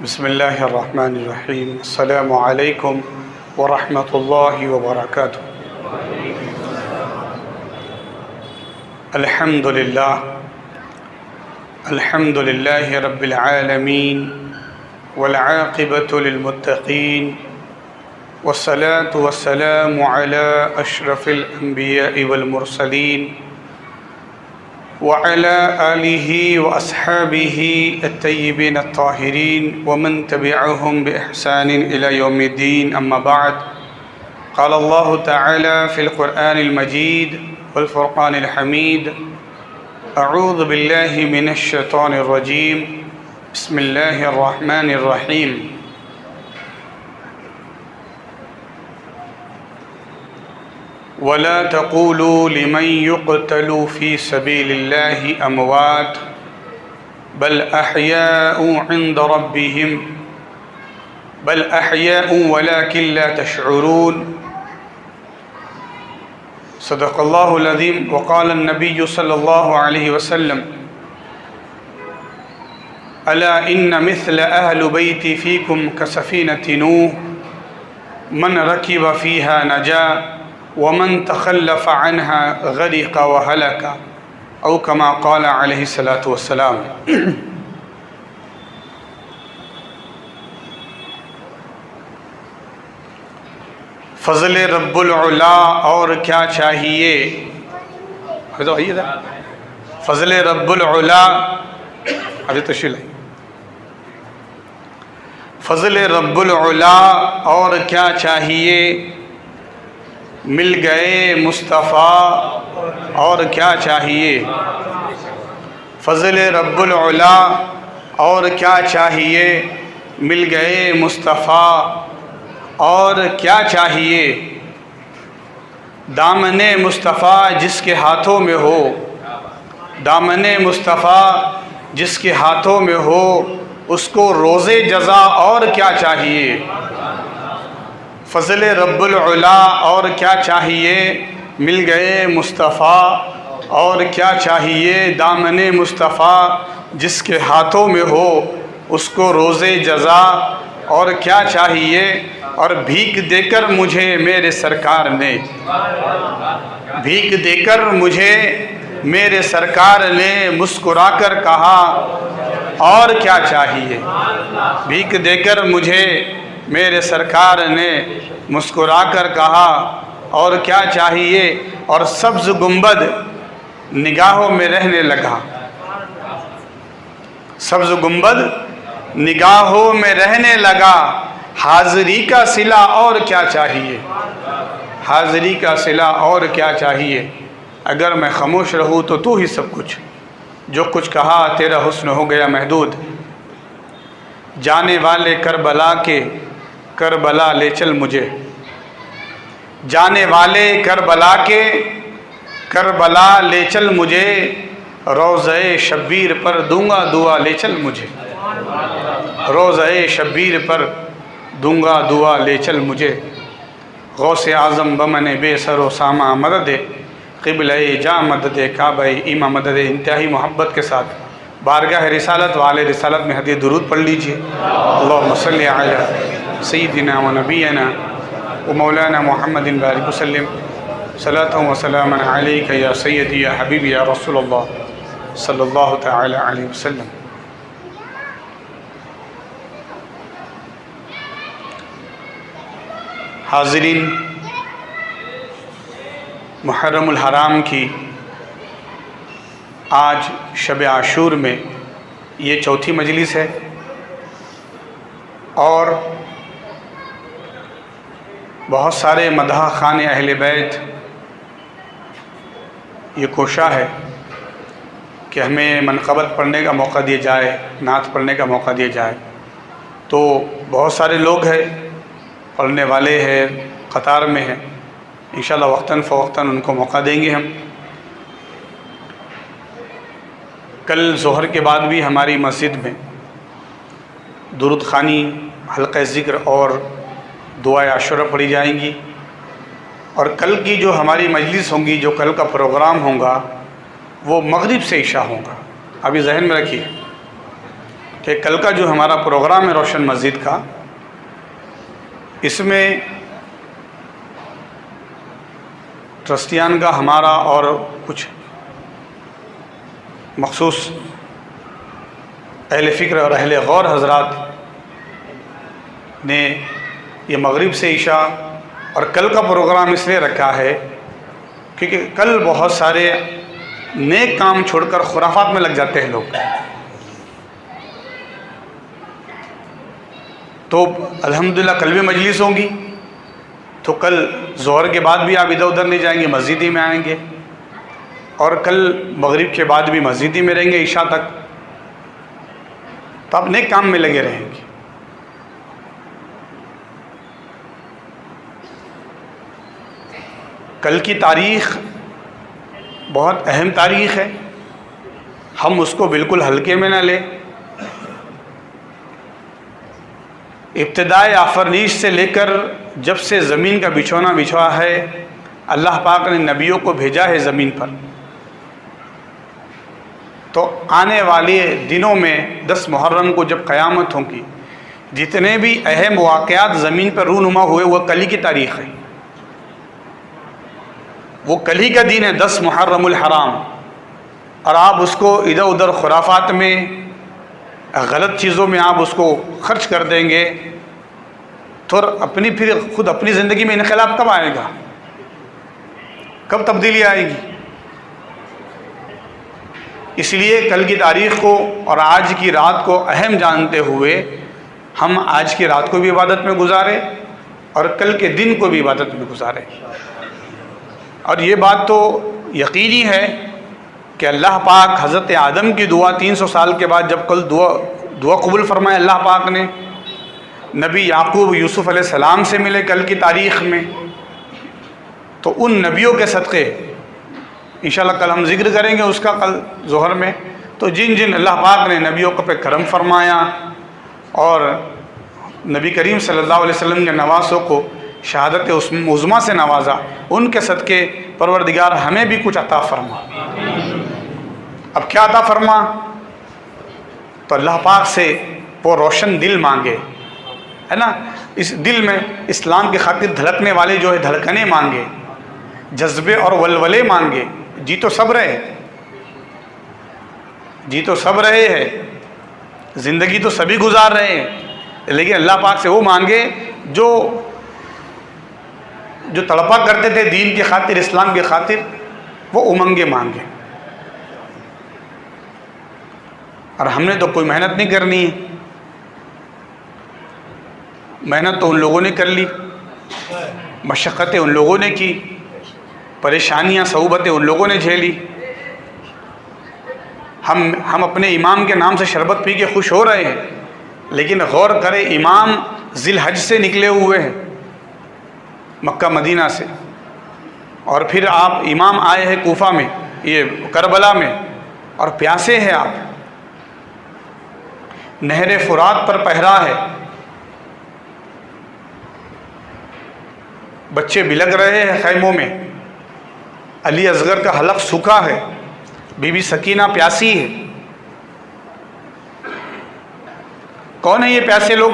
بسم اللہ الرحمن الرحیم السلام علیکم ورحمۃ اللہ وبرکاتہ۔ الحمد للہ رب العالمین والعاقبۃ للمتقین والصلاة والسلام علی اشرف الانبیاء والمرسلین وعلى آلہ واصحابہ الطیبین الطاہرین ومن تبعهم بإحسان إلى یوم الدین، اما بعد، قال اللہ تعالی فی القرآن المجید والفرقان الحمید، اعوذ باللہ من الشیطان الرجیم، بسم اللہ الرحمن الرحیم۔ وَلَا تَقُولُوا لِمَنْ يُقْتَلُ فِي سَبِيلِ اللَّهِ أَمْوَاتٌ بَلْ أَحْيَاءٌ عِنْدَ رَبِّهِمْ بَلْ أَحْيَاءٌ وَلَكِنْ لَا تَشْعُرُونَ۔ صدق اللہ العظیم۔ وقال النبی صلی اللہ علیہ وسلم: ألا إن مثل أهل بيتي فيكم كسفينة نوح من ركب فيها نجا ومن تخلف عنها غرق وهلك، او كما قال علیہ الصلاۃ والسلام۔ فضل رب العلا اور کیا چاہیے، فضل رب العلا، ابھی تشریح لائیں، فضل رب العلا اور کیا چاہیے، مل گئے مصطفیٰ اور کیا چاہیے، فضل رب العلا اور کیا چاہیے، مل گئے مصطفیٰ اور کیا چاہیے، دامن مصطفیٰ جس کے ہاتھوں میں ہو، دامن مصطفیٰ جس کے ہاتھوں میں ہو، اس کو روز جزا اور کیا چاہیے، فضل رب العلا اور کیا چاہیے، مل گئے مصطفیٰ اور کیا چاہیے، دامن مصطفیٰ جس کے ہاتھوں میں ہو، اس کو روز جزا اور کیا چاہیے۔ اور بھیک دے کر مجھے میرے سرکار نے، بھیک دے کر مجھے میرے سرکار نے مسکرا کر کہا اور کیا چاہیے، بھیک دے کر مجھے میرے سرکار نے مسکرا کر کہا اور کیا چاہیے، اور سبز گنبد نگاہوں میں رہنے لگا، سبز گنبد نگاہوں میں رہنے لگا، حاضری کا صلہ اور کیا چاہیے، حاضری کا صلہ اور کیا چاہیے، اگر میں خاموش رہوں تو ہی سب کچھ، جو کچھ کہا تیرا حسن ہو گیا محدود، جانے والے کربلا کے کربلا لے چل مجھے، جانے والے کربلا کے کربلا لے چل مجھے، روضہ شبیر پر دوں گا دعا لے چل مجھے، روضہ شبیر پر دوں گا دعا لے چل مجھے، غوث اعظم بمن بے سر و سامہ مدد، قبلہ جا مدد، کعبہ ایمہ مدد۔ انتہائی محبت کے ساتھ بارگاہ رسالت والے رسالت میں حدیث درود پڑھ لیجئے۔ اللہم صلی علی سیدنا و نبینا و مولانا محمد بارک وسلم، صلاۃ و سلام علیک یا سیدی یا حبیبی یا رسول اللہ صلی اللہ تعالی علیہ وسلم۔ حاضرین، محرم الحرام کی آج شب عاشور میں یہ چوتھی مجلس ہے، اور بہت سارے مدح خان اہل بیت یہ کوشاں ہے کہ ہمیں منقبت پڑھنے کا موقع دیا جائے، نعت پڑھنے کا موقع دیا جائے، تو بہت سارے لوگ ہیں، پڑھنے والے ہیں، قطار میں ہیں، انشاءاللہ وقتاً فوقتاً ان کو موقع دیں گے ہم۔ کل ظہر کے بعد بھی ہماری مسجد میں درود خوانی، حلقہ ذکر اور دعائے عاشورہ پڑھی جائیں گی، اور کل کی جو ہماری مجلس ہوں گی، جو کل کا پروگرام ہوگا، وہ مغرب سے عشاء ہوگا، ابھی ذہن میں رکھیے، کہ کل کا جو ہمارا پروگرام ہے روشن مسجد کا، اس میں ٹرسٹیان کا ہمارا اور کچھ مخصوص اہل فکر اور اہل غور حضرات نے یہ مغرب سے عشاء اور کل کا پروگرام اس لیے رکھا ہے کیونکہ کل بہت سارے نیک کام چھوڑ کر خرافات میں لگ جاتے ہیں لوگ. تو الحمدللہ کل بھی مجلس ہوں گی، تو کل ظہر کے بعد بھی آپ ادھر ادھر نہیں جائیں گے، مسجد ہی میں آئیں گے، اور کل مغرب کے بعد بھی مسجد ہی میں رہیں گے عشاء تک. تو آپ نیک کام میں لگے رہیں گے. کل کی تاریخ بہت اہم تاریخ ہے، ہم اس کو بالکل ہلکے میں نہ لیں. ابتدائے آفرینش سے لے کر جب سے زمین کا بچھونا بچھوا ہے، اللہ پاک نے نبیوں کو بھیجا ہے زمین پر. تو آنے والے دنوں میں 10 محرم کو جب قیامت ہوگی، جتنے بھی اہم واقعات زمین پر رونما ہوئے وہ کل ہی کی تاریخ ہے، وہ کل ہی کا دن ہے 10 محرم الحرام. اور آپ اس کو ادھر ادھر خرافات میں، غلط چیزوں میں آپ اس کو خرچ کر دیں گے تو پھر خود اپنی زندگی میں انقلاب کب آئے گا، کب تبدیلی آئے گی؟ اس لیے کل کی تاریخ کو اور آج کی رات کو اہم جانتے ہوئے ہم آج کی رات کو بھی عبادت میں گزارے اور کل کے دن کو بھی عبادت میں گزارے. اور یہ بات تو یقینی ہے کہ اللہ پاک حضرت آدم کی دعا 300 سال کے بعد جب کل دعا قبول فرمائے اللہ پاک نے، نبی یعقوب یوسف علیہ السلام سے ملے کل کی تاریخ میں، تو ان نبیوں کے صدقے انشاءاللہ کل ہم ذکر کریں گے اس کا کل ظہر میں. تو جن جن اللہ پاک نے نبیوں کو پہ کرم فرمایا اور نبی کریم صلی اللہ علیہ وسلم کے نواسوں کو شہادت عظمیٰ سے نوازا، ان کے صدقے پروردگار ہمیں بھی کچھ عطا فرما. اب کیا عطا فرما؟ تو اللہ پاک سے وہ روشن دل مانگے، ہے نا، اس دل میں اسلام کی خاطر دھڑکنے والے جو ہے دھڑکنے مانگے، جذبے اور ولولے مانگے. جی تو سب رہے ہیں، زندگی تو سبھی گزار رہے ہیں، لیکن اللہ پاک سے وہ مانگے جو تڑپا کرتے تھے دین کی خاطر، اسلام کی خاطر، وہ امنگیں مانگے. اور ہم نے تو کوئی محنت نہیں کرنی ہے، محنت تو ان لوگوں نے کر لی، مشقتیں ان لوگوں نے کی، پریشانیاں صعوبتیں ان لوگوں نے جھیلی. ہم اپنے امام کے نام سے شربت پی کے خوش ہو رہے ہیں، لیکن غور کریں امام ذی الحج سے نکلے ہوئے ہیں، مکہ مدینہ سے، اور پھر آپ امام آئے ہیں کوفہ میں، یہ کربلا میں، اور پیاسے ہیں آپ، نہر فرات پر پہرا ہے، بچے بلگ رہے ہیں خیموں میں، علی اصغر کا حلق سوکھا ہے، بی بی سکینہ پیاسی ہے. کون ہے یہ پیاسے لوگ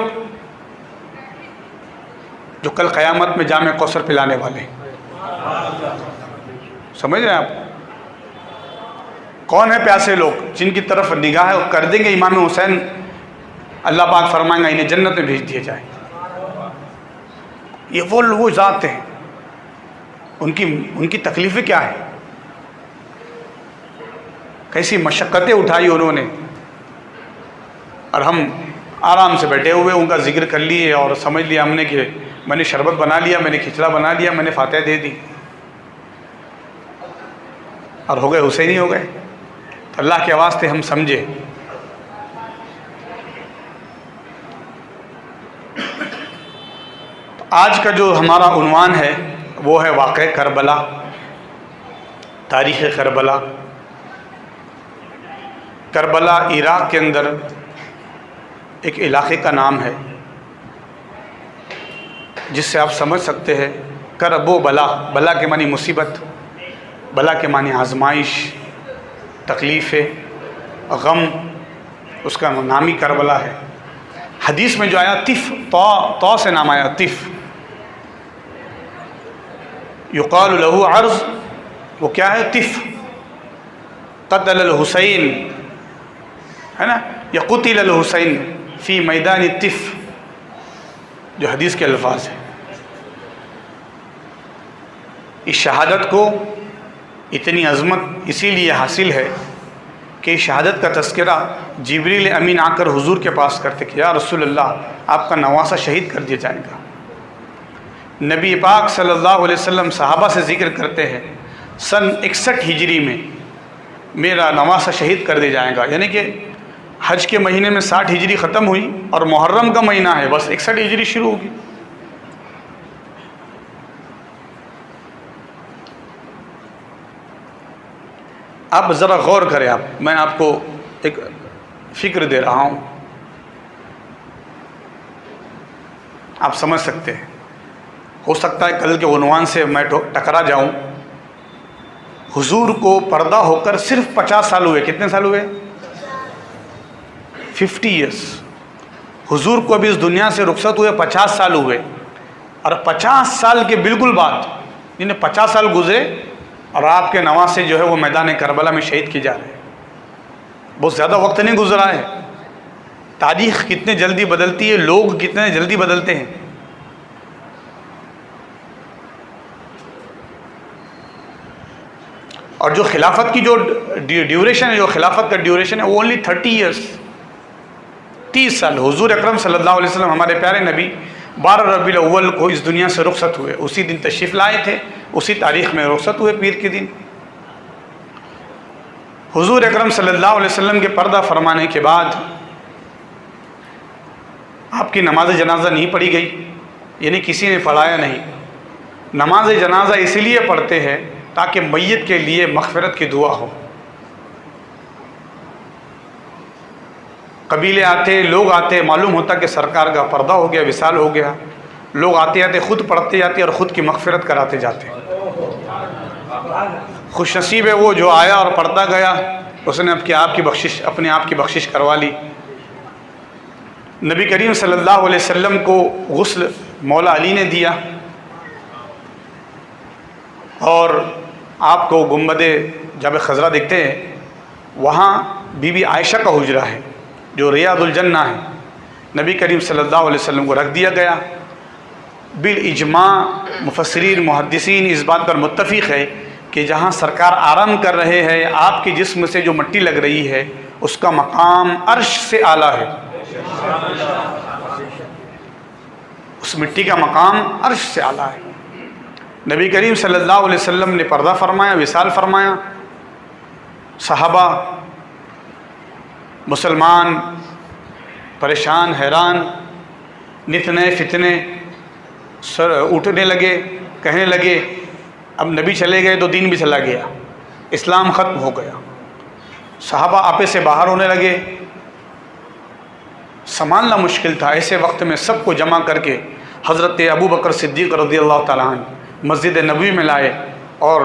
جو کل قیامت میں جام کوثر پلانے والے؟ سمجھ رہے ہیں آپ؟ کون ہے پیاسے لوگ جن کی طرف نگاہ کر دیں گے امام حسین، اللہ پاک فرمائیں گا انہیں جنت میں بھیج دیے جائیں. یہ وہ ذات ہیں، ان کی تکلیفیں کیا ہیں، کیسی مشقتیں اٹھائی انہوں نے، اور ہم آرام سے بیٹھے ہوئے ان کا ذکر کر لیے اور سمجھ لیا ہم نے کہ میں نے شربت بنا لیا، میں نے کھچڑا بنا لیا، میں نے فاتحہ دے دی اور ہو گئے حسینی ہو گئے. تو اللہ کے واسطے ہم سمجھے. آج کا جو ہمارا عنوان ہے وہ ہے واقعہ کربلا، تاریخ کربلا. کربلا عراق کے اندر ایک علاقے کا نام ہے جس سے آپ سمجھ سکتے ہیں کرب و بلا، بلا کے معنی مصیبت، بلا کے معنی آزمائش، تکلیفیں، غم، اس کا نام ہی کربلا ہے۔ حدیث میں جو آیا طف، تو سے نام آیا طف، یقال له عرض، وہ کیا ہے؟ طف، قتل الحسین ہے نا، یا قتل الحسین فی میدان طف، جو حدیث کے الفاظ ہیں۔ اس شہادت کو اتنی عظمت اسی لیے حاصل ہے کہ شہادت کا تذکرہ جبریل امین آ کر حضور کے پاس کرتے کہ یا رسول اللہ آپ کا نواسہ شہید کر دیا جائے گا۔ نبی پاک صلی اللہ علیہ وسلم صحابہ سے ذکر کرتے ہیں سن 61 ہجری میں میرا نواسہ شہید کر دیا جائے گا، یعنی کہ حج کے مہینے میں 60 ہجری ختم ہوئی اور محرم کا مہینہ ہے، بس 61 ہجری شروع ہوگی۔ آپ ذرا غور کریں، میں آپ کو ایک فکر دے رہا ہوں، آپ سمجھ سکتے ہیں۔ ہو سکتا ہے کل کے عنوان سے میں ٹکرا جاؤں۔ حضور کو پردہ ہو کر صرف 50 سال ہوئے۔ کتنے سال ہوئے؟ 50 ایئرس۔ حضور کو ابھی اس دنیا سے رخصت ہوئے 50 سال ہوئے، اور 50 سال کے بالکل بعد، یعنی 50 سال گزرے اور آپ کے نواسے جو ہے وہ میدان کربلا میں شہید کیے جا رہے ہیں۔ بہت زیادہ وقت نہیں گزرا ہے۔ تاریخ کتنے جلدی بدلتی ہے، لوگ کتنے جلدی بدلتے ہیں۔ اور جو خلافت کی جو ڈیوریشن ہے، جو خلافت کا ڈیوریشن ہے وہ اونلی 30 ایئرس، 30 سال۔ حضور اکرم صلی اللہ علیہ وسلم ہمارے پیارے نبی 12 ربیع الاول کو اس دنیا سے رخصت ہوئے، اسی دن تشریف لائے تھے، اسی تاریخ میں رخصت ہوئے، پیر کے دن۔ حضور اکرم صلی اللہ علیہ وسلم کے پردہ فرمانے کے بعد آپ کی نماز جنازہ نہیں پڑھی گئی، یعنی کسی نے پڑھایا نہیں۔ نماز جنازہ اسی لیے پڑھتے ہیں تاکہ میت کے لیے مغفرت کی دعا ہو۔ قبیلے آتے، لوگ آتے، معلوم ہوتا کہ سرکار کا پردہ ہو گیا، وصال ہو گیا، لوگ آتے آتے خود پڑھتے جاتے اور خود کی مغفرت کراتے جاتے۔ خوش نصیب ہے وہ جو آیا اور پڑھتا گیا، اس نے اپنے آپ کی بخشش کروا لی۔ نبی کریم صلی اللہ علیہ وسلم کو غسل مولا علی نے دیا، اور آپ کو گنبد جب خضرا دیکھتے ہیں وہاں بی بی عائشہ کا حجرہ ہے جو ریاض الجنہ ہے، نبی کریم صلی اللہ علیہ وسلم کو رکھ دیا گیا۔ بالاجماع مفسرین محدثین اس بات پر متفق ہے کہ جہاں سرکار آرام کر رہے ہیں، آپ کے جسم سے جو مٹی لگ رہی ہے اس کا مقام عرش سے اعلیٰ ہے، اس مٹی کا مقام عرش سے اعلیٰ ہے۔ نبی کریم صلی اللہ علیہ وسلم نے پردہ فرمایا، وصال فرمایا۔ صحابہ مسلمان پریشان، حیران، نت نئے فتنے اٹھنے لگے، کہنے لگے اب نبی چلے گئے تو دین بھی چلا گیا، اسلام ختم ہو گیا۔ صحابہ آپے سے باہر ہونے لگے، سنبھالنا مشکل تھا۔ ایسے وقت میں سب کو جمع کر کے حضرت ابو بکر صدیق رضی اللہ تعالیٰ عنہ مسجد نبوی میں لائے اور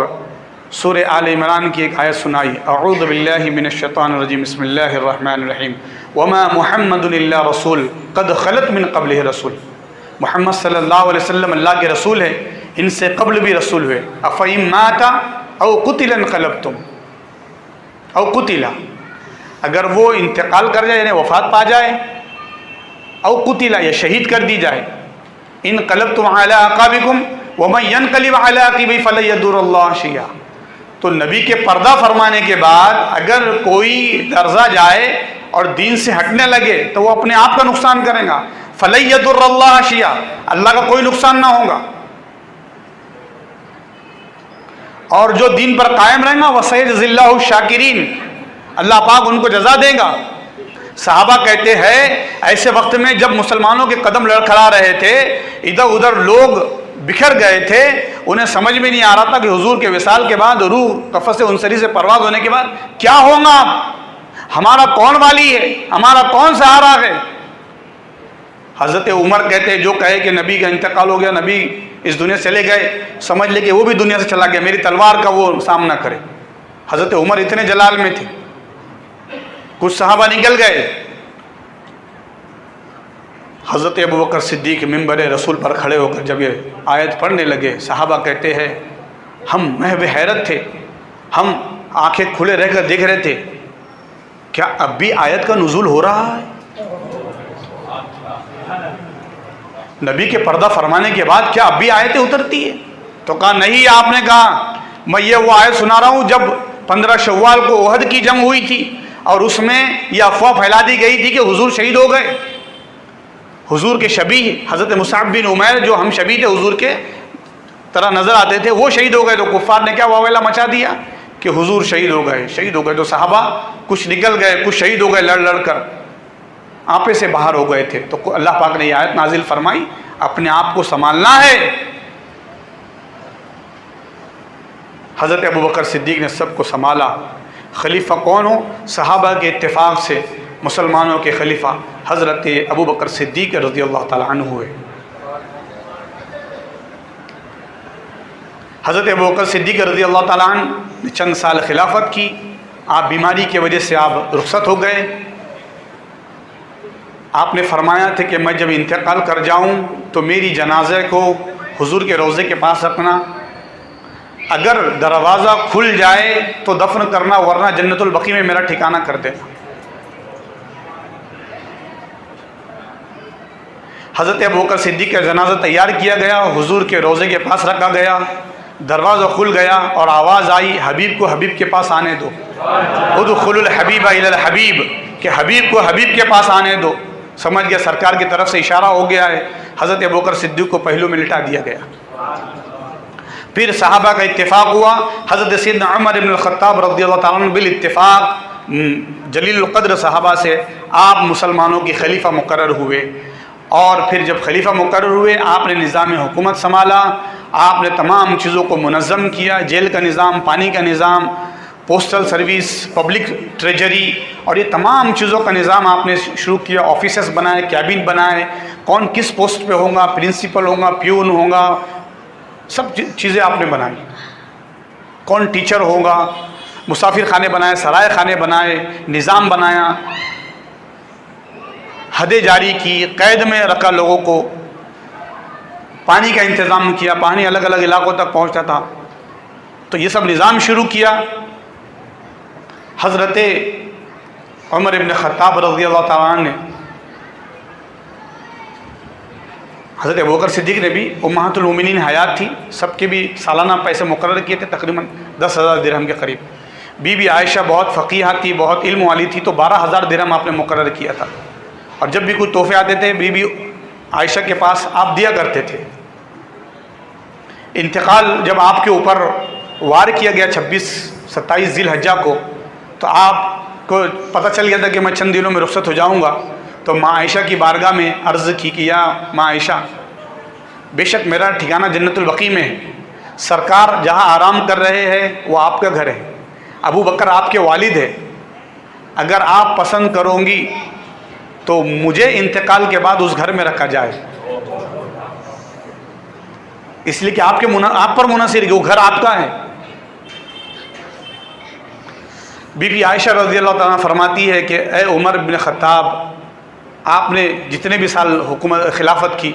سورہ آل عمران کی ایک آیت سنائی، اعوذ باللہ من الشیطان الرجیم، بسم اللہ الرحمن الرحیم، وما محمد الا رسول قد خلت من قبلہ رسول۔ محمد صلی اللہ علیہ وسلم اللہ کے رسول ہیں، ان سے قبل بھی رسول ہوئے۔ افئن مات او قتل انقلبتم او قتل، اگر وہ انتقال کر جائے یعنی وفات پا جائے، او قتل یا شہید کر دی جائے، انقلبتم علی اعقابکم ومن ينقلب على عقبیہ فلن یضر اللہ شیئا۔ تو نبی کے پردہ فرمانے کے بعد اگر کوئی لرزا جائے اور دین سے ہٹنے لگے تو وہ اپنے آپ کا نقصان کرے گا، فلن یضر اللہ شیئا، اللہ کا کوئی نقصان نہ ہوگا، اور جو دین پر قائم رہے گا وسيجزي الله الشاکرین، اللہ پاک ان کو جزا دے گا۔ صحابہ کہتے ہیں ایسے وقت میں جب مسلمانوں کے قدم لڑکھڑا رہے تھے، ادھر ادھر لوگ بکھر گئے تھے، انہیں سمجھ میں نہیں آ رہا تھا کہ حضور کے وصال کے بعد، روح قفس انصری سے پرواز ہونے کے بعد کیا ہوگا، ہمارا کون والی ہے، ہمارا کون سہارا ہے۔ حضرت عمر کہتے ہیں جو کہے کہ نبی کا انتقال ہو گیا، نبی اس دنیا سے چلے گئے، سمجھ لے کہ وہ بھی دنیا سے چلا گیا، میری تلوار کا وہ سامنا کرے۔ حضرت عمر اتنے جلال میں تھے، کچھ صحابہ نکل گئے حضرت ابوبکر صدیق ممبر رسول پر کھڑے ہو کر جب یہ آیت پڑھنے لگے، صحابہ کہتے ہیں ہم محو حیرت تھے، ہم آنکھیں کھلے رہ کر دیکھ رہے تھے، کیا اب بھی آیت کا نزول ہو رہا ہے؟ نبی کے پردہ فرمانے کے بعد کیا اب بھی آیتیں اترتی ہیں؟ تو کہا نہیں، آپ نے کہا میں یہ وہ آیت سنا رہا ہوں جب 15 شوال کو احد کی جنگ ہوئی تھی اور اس میں یہ افواہ پھیلا دی گئی تھی کہ حضور شہید ہو گئے، حضور کے شبیہ حضرت مصعب بن عمیر جو ہم شبیہ تھے حضور کے طرح نظر آتے تھے، وہ شہید ہو گئے، تو کفار نے کیا واویلا مچا دیا کہ حضور شہید ہو گئے، شہید ہو گئے۔ تو صحابہ کچھ نکل گئے، کچھ شہید ہو گئے لڑ لڑ کر، آپے سے باہر ہو گئے تھے۔ تو اللہ پاک نے یہ آیت نازل فرمائی، اپنے آپ کو سنبھالنا ہے۔ حضرت ابوبکر صدیق نے سب کو سنبھالا۔ خلیفہ کون ہو؟ صحابہ کے اتفاق سے مسلمانوں کے خلیفہ حضرت ابوبکر صدیق رضی اللہ تعالیٰ عنہ ہوئے۔ حضرت ابوبکر صدیق رضی اللہ تعالیٰ عنہ نے چند سال خلافت کی، آپ بیماری کی وجہ سے آپ رخصت ہو گئے۔ آپ نے فرمایا تھا کہ میں جب انتقال کر جاؤں تو میری جنازے کو حضور کے روضے کے پاس رکھنا، اگر دروازہ کھل جائے تو دفن کرنا، ورنہ جنت البقیع میں میرا ٹھکانہ کر دینا۔ حضرت ابوبکر صدیق کا جنازہ تیار کیا گیا، حضور کے روضے کے پاس رکھا گیا، دروازہ کھل گیا اور آواز آئی حبیب کو حبیب کے پاس آنے دو، ادخلوا الحبیب الی الحبیب، کہ حبیب کو حبیب کے پاس آنے دو۔ سمجھ گیا سرکار کی طرف سے اشارہ ہو گیا ہے، حضرت ابوبکر صدیق کو پہلو میں لٹا دیا گیا۔ پھر صحابہ کا اتفاق ہوا، حضرت سیدنا عمر بن الخطاب رضی اللہ تعالیٰ عنہ بالاتفاق جلیل القدر صحابہ سے آپ مسلمانوں کی خلیفہ مقرر ہوئے۔ اور پھر جب خلیفہ مقرر ہوئے، آپ نے نظام حکومت سنبھالا، آپ نے تمام چیزوں کو منظم کیا، جیل کا نظام، پانی کا نظام، پوسٹل سروس، پبلک ٹریجری، اور یہ تمام چیزوں کا نظام آپ نے شروع کیا۔ آفیسز بنائے، کیبن بنائے، کون کس پوسٹ پہ ہوگا، پرنسپل ہوگا، پیون ہوگا، سب چیزیں آپ نے بنائی، کون ٹیچر ہوگا، مسافر خانے بنائے، سرائے خانے بنائے، نظام بنایا، حدیں جاری کی، قید میں رکھا لوگوں کو، پانی کا انتظام کیا، پانی الگ الگ علاقوں تک پہنچتا تھا، تو یہ سب نظام شروع کیا۔ حضرت عمر ابن خطاب رضی اللہ تعالیٰ عنہ نے، حضرت ابوبکر صدیق نے بھی، امہات المومنین حیات تھی، سب کے بھی سالانہ پیسے مقرر کیے تھے، تقریباً 10,000 درہم کے قریب۔ بی بی عائشہ بہت فقیہ تھی، بہت علم والی تھی، تو 12,000 درہم آپ نے مقرر کیا تھا، اور جب بھی کوئی تحفے آتے تھے بی بی عائشہ کے پاس آپ دیا کرتے تھے۔ انتقال جب آپ کے اوپر وار کیا گیا 26-27 ذی الحجہ کو، تو آپ کو پتہ چل گیا تھا کہ میں چند دنوں میں رخصت ہو جاؤں گا، تو ماں عائشہ کی بارگاہ میں عرض کی کہ یا ماں عائشہ، بے شک میرا ٹھکانہ جنت البقیع میں ہے، سرکار جہاں آرام کر رہے ہیں وہ آپ کا گھر ہے، ابو بکر آپ کے والد ہے، اگر آپ پسند کرو گی تو مجھے انتقال کے بعد اس گھر میں رکھا جائے، اس لیے کہ آپ پر منحصر ہے، وہ گھر آپ کا ہے۔ بی بی عائشہ رضی اللہ تعالیٰ فرماتی ہے کہ اے عمر بن خطاب، آپ نے جتنے بھی سال حکومت خلافت کی،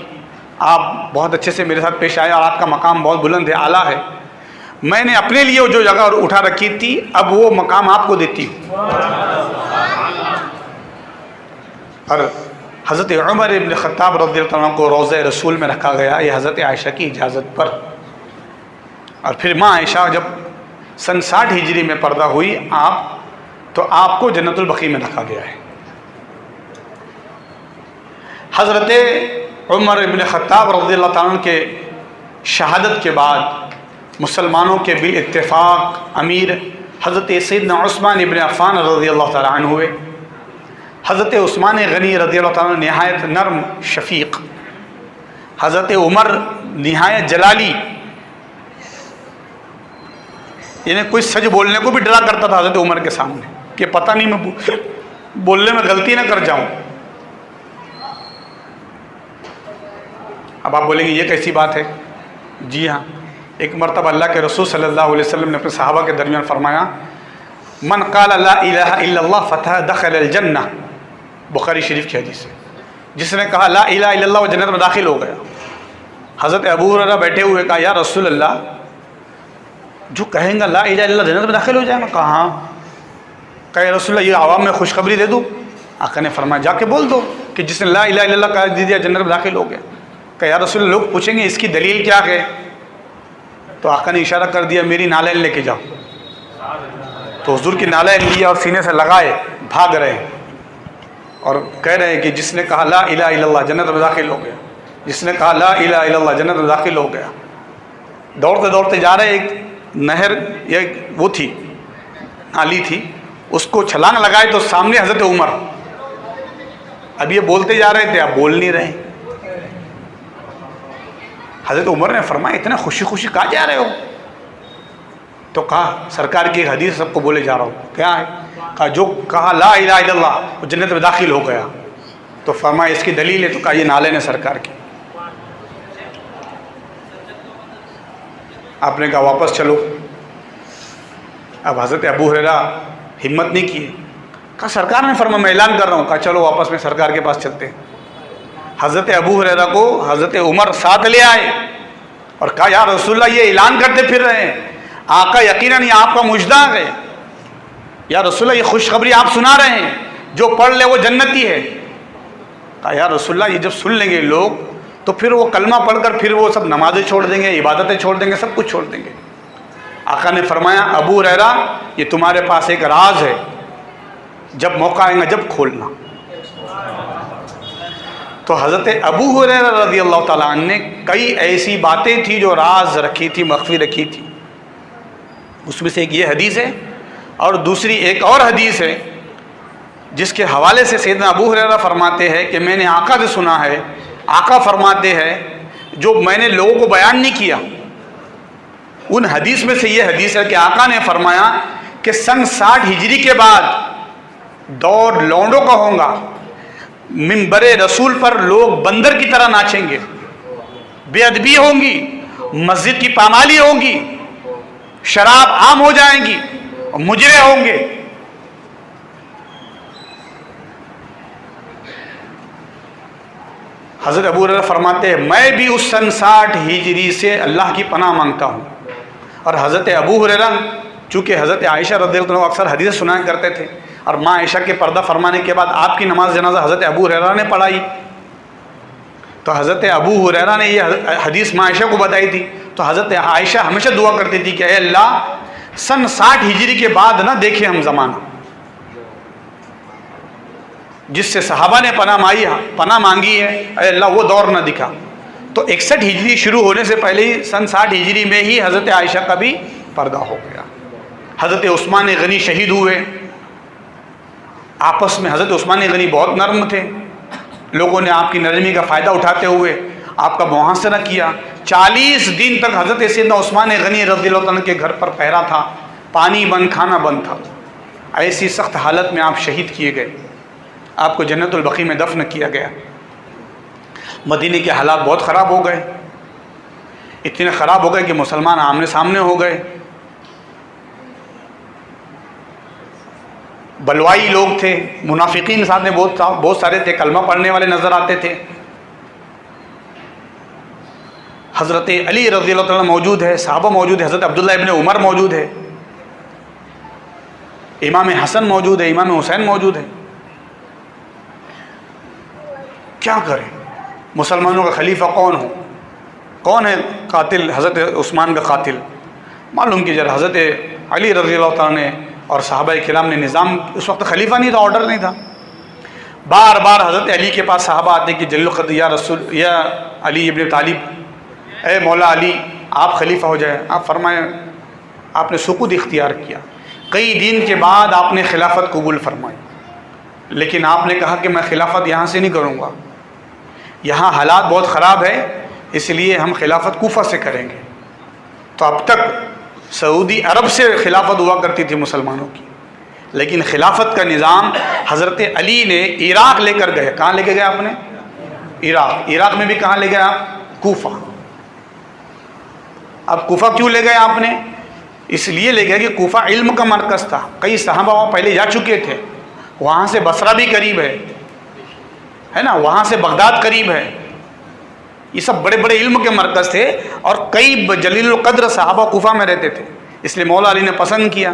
آپ بہت اچھے سے میرے ساتھ پیش آئے، اور آپ کا مقام بہت بلند ہے، اعلیٰ ہے، میں نے اپنے لیے جو جگہ اٹھا رکھی تھی اب وہ مقام آپ کو دیتی ہوں۔ اور حضرت عمر بن خطاب رضی اللہ عنہ کو روضہ رسول میں رکھا گیا، یہ حضرت عائشہ کی اجازت پر۔ اور پھر ماں عائشہ جب سن 60 ہجری میں پردہ ہوئی تو آپ کو جنت البقیع میں رکھا گیا ہے۔ حضرت عمر بن خطاب رضی اللہ تعالیٰ عنہ کے شہادت کے بعد مسلمانوں کے بالاتفاق امیر حضرت سیدنا عثمان بن عفان رضی اللہ تعالیٰ عنہ ہوئے۔ حضرت عثمان غنی رضی اللہ تعالیٰ عنہ نہایت نرم شفیق، حضرت عمر نہایت جلالی، یعنی کوئی سچ بولنے کو بھی ڈرا کرتا تھا حضرت عمر کے سامنے کہ پتہ نہیں میں بولنے میں غلطی نہ کر جاؤں۔ اب آپ بولیں گے یہ کیسی بات ہے؟ جی ہاں، ایک مرتبہ اللہ کے رسول صلی اللہ علیہ وسلم نے اپنے صحابہ کے درمیان فرمایا، من قال لا الہ الا اللہ فتح دخل الجنہ، بخاری شریف کی حدیث ہے، جس نے کہا لا الہ الا اللہ وہ جنت میں داخل ہو گیا۔ حضرت ابو ہریرہ بیٹھے ہوئے کہا یا رسول اللہ جو کہیں گا لا الہ الا اللہ جنت میں داخل ہو جائے گا؟ کہاں؟ کہ یا رسول اللہ یہ عوام میں خوشخبری دے دوں؟ آقا نے فرمایا جا کے بول دو کہ جس نے لا الہ الا اللہ کہہ دیا جنت میں داخل ہو گیا۔ کہ یا رسول اللہ لوگ پوچھیں گے اس کی دلیل کیا ہے؟ تو آقا نے اشارہ کر دیا میری نالین لے کے جاؤ۔ تو حضور کی نالین لیا اور سینے سے لگائے، بھاگ رہے ہیں اور کہہ رہے ہیں کہ جس نے کہا لا الہ الا اللہ جنت میں داخل ہو گیا، جس نے کہا لا الہ الا اللہ جنت میں داخل ہو گیا۔ دوڑتے دوڑتے جا رہے، ایک نہر یا وہ تھی نالی تھی، اس کو چھلانگ لگائے تو سامنے حضرت عمر، اب یہ بولتے جا رہے تھے، اب بول نہیں رہے۔ حضرت عمر نے فرمایا اتنا خوشی خوشی کہاں جا رہے ہو؟ تو کہا سرکار کی ایک حدیث سب کو بولے جا رہا ہوں۔ کیا ہے؟ کہا جو کہا لا الہ الا اللہ وہ جنت میں داخل ہو گیا۔ تو فرمایا اس کی دلیل ہے؟ تو کہا یہ نالین ہے سرکار کی۔ آپ نے کہا واپس چلو۔ اب حضرت ابو ہریرہ ہمت نہیں کی، کہا سرکار نے فرمایا میں اعلان کر رہا ہوں۔ کہا چلو واپس میں سرکار کے پاس چلتے ہیں۔ حضرت ابو ہریرہ کو حضرت عمر ساتھ لے آئے اور کہا یا رسول اللہ یہ اعلان کرتے پھر رہے ہیں، آقا یقیناً یہ آپ کا مجدہ ہے، یا رسول اللہ یہ خوشخبری آپ سنا رہے ہیں، جو پڑھ لے وہ جنتی ہے۔ کہا یا رسول اللہ یہ جب سن لیں گے لوگ تو پھر وہ کلمہ پڑھ کر پھر وہ سب نمازیں چھوڑ دیں گے، عبادتیں چھوڑ دیں گے، سب کچھ چھوڑ دیں گے۔ آقا نے فرمایا ابو ہریرہ یہ تمہارے پاس ایک راز ہے، جب موقع آئے گا جب کھولنا۔ تو حضرت ابو ہریرہ رضی اللہ تعالیٰ عنہ نے کئی ایسی باتیں تھی جو راز رکھی تھی، مخفی رکھی تھی۔ اس میں سے ایک یہ حدیث ہے اور دوسری ایک اور حدیث ہے جس کے حوالے سے سیدنا ابو ہریرہ فرماتے ہیں کہ میں نے آقا سے سنا ہے، آقا فرماتے ہیں جو میں نے لوگوں کو بیان نہیں کیا، ان حدیث میں سے یہ حدیث ہے کہ آقا نے فرمایا کہ سن 60 ہجری کے بعد دور لونڈوں کا ہوگا، منبر رسول پر لوگ بندر کی طرح ناچیں گے، بے ادبی ہوں گی، مسجد کی پامالی ہوں گی، شراب عام ہو جائیں گی، مجرے ہوں گے۔ حضرت ابو ہریرہ فرماتے ہیں میں بھی اس سن 60 ہجری سے اللہ کی پناہ مانگتا ہوں۔ اور حضرت ابو ہریرہ چونکہ حضرت عائشہ رضی اللہ عنہ اکثر حدیث سنایا کرتے تھے، اور ماں عائشہ کے پردہ فرمانے کے بعد آپ کی نماز جنازہ حضرت ابو ہریرہ نے پڑھائی، تو حضرت ابو ہریرہ نے یہ حدیث ماں عائشہ کو بتائی تھی۔ تو حضرت عائشہ ہمیشہ دعا کرتی تھی کہ اے اللہ سن 60 ہجری کے بعد نہ دیکھیں ہم زمانہ جس سے صحابہ نے پناہ مانگی ہے، اے اللہ وہ دور نہ دکھا۔ تو 61 ہجری شروع ہونے سے پہلے ہی سن 60 ہجری میں ہی حضرت عائشہ کا بھی پردہ ہو گیا۔ حضرت عثمان غنی شہید ہوئے، آپس میں حضرت عثمان غنی بہت نرم تھے، لوگوں نے آپ کی نرمی کا فائدہ اٹھاتے ہوئے آپ کا محاصرہ کیا۔ 40 دن تک حضرت سیدنا عثمان غنی رضی اللہ عنہ کے گھر پر پہرا تھا، پانی بند کھانا بند تھا۔ ایسی سخت حالت میں آپ شہید کیے گئے، آپ کو جنت البقیع میں دفن کیا گیا۔ مدینے کے حالات بہت خراب ہو گئے، اتنے خراب ہو گئے کہ مسلمان آمنے سامنے ہو گئے، بلوائی لوگ تھے، منافقین ساتھ میں بہت سارے تھے، کلمہ پڑھنے والے نظر آتے تھے۔ حضرت علی رضی اللہ عنہ موجود ہے، صحابہ موجود ہے، حضرت عبداللہ ابن عمر موجود ہے، امام حسن موجود ہے، امام حسین موجود ہے۔ کیا کریں؟ مسلمانوں کا خلیفہ کون ہو؟ کون ہے قاتل حضرت عثمان کا قاتل؟ معلوم کیجیے۔ حضرت علی رضی اللہ تعالیٰ نے اور صحابہ کرام نے نظام، اس وقت خلیفہ نہیں تھا، آرڈر نہیں تھا، بار بار حضرت علی کے پاس صحابہ آتے کہ جل القدر یا رسول یا علی ابن طالب، اے مولا علی آپ خلیفہ ہو جائے۔ آپ فرمائیں، آپ نے سکوت اختیار کیا، کئی دن کے بعد آپ نے خلافت قبول فرمائی، لیکن آپ نے کہا کہ میں خلافت یہاں سے نہیں کروں گا، یہاں حالات بہت خراب ہے، اس لیے ہم خلافت کوفہ سے کریں گے۔ تو اب تک سعودی عرب سے خلافت ہوا کرتی تھی مسلمانوں کی، لیکن خلافت کا نظام حضرت علی نے عراق لے کر گئے۔ کہاں لے کے گئے آپ نے؟ عراق میں بھی کہاں لے گئے آپ؟ کوفہ۔ اب کوفہ کیوں لے گئے آپ نے؟ اس لیے لے گئے کہ کوفہ علم کا مرکز تھا، کئی صحابہ وہاں پہلے جا چکے تھے، وہاں سے بصرہ بھی قریب ہے، ہے نا, وہاں سے بغداد قریب ہے. یہ سب بڑے بڑے علم کے مرکز تھے, اور کئی جلیل القدر صحابہ کوفہ میں رہتے تھے. اس لیے مولا علی نے پسند کیا,